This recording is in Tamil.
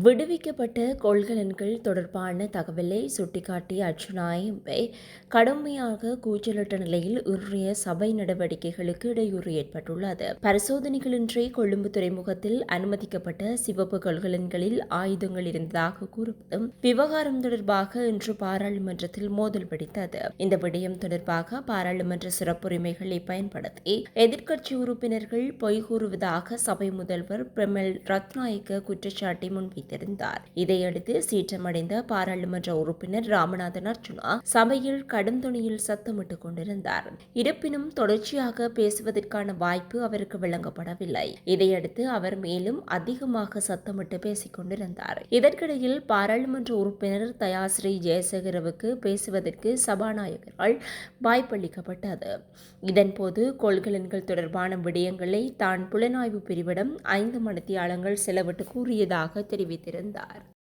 விடுவிக்கப்பட்ட கொள்கலன்கள் தொடர்பான தகவலை சுட்டிக்காட்டிய அர்ச்சுனாவை கடுமையாக கூச்சலிட்ட நிலையில் இன்றைய சபை நடவடிக்கைகளுக்கு இடையூறு ஏற்பட்டுள்ளது. பரிசோதனைகளின்றி கொழும்பு துறைமுகத்தில் அனுமதிக்கப்பட்ட சிவப்பு கொள்கலன்களில் ஆயுதங்கள் இருந்ததாக கூறப்படும் விவகாரம் தொடர்பாக இன்று பாராளுமன்றத்தில் மோதல் வெடித்தது. இந்த விடயம் தொடர்பாக பாராளுமன்ற சிறப்புரிமைகளை பயன்படுத்தி எதிர்க்கட்சி உறுப்பினர்கள் பொய் கூறுவதாக சபை முதல்வர் பிரமல் ரத்நாயக்க குற்றச்சாட்டை முன்வைத்தார். இதையடுத்து சீற்றமடைந்த பாராளுமன்ற உறுப்பினர் ராமநாதன் அர்ச்சுனா சபையில் கடும் தொனியில் சத்தமிட்டுக் கொண்டிருந்தார். இருப்பினும் தொடர்ச்சியாக பேசுவதற்கான வாய்ப்பு அவருக்கு வழங்கப்படவில்லை. இதையடுத்து அவர் மேலும் அதிகமாக சத்தமிட்டு பேசிக் கொண்டிருந்தார். இதற்கிடையில் பாராளுமன்ற உறுப்பினர் தயாஸ்ரீ ஜெயசேகரவுக்கு பேசுவதற்கு சபாநாயகரால் வாய்ப்பளிக்கப்பட்டது. இதன்போது கொள்கலன்கள் தொடர்பான விடயங்களை தான் புலனாய்வு பிரிவிடம் 5 மணித்தியாலங்கள் செலவிட்டு கூறியதாக தெரிவித்திருந்தார்.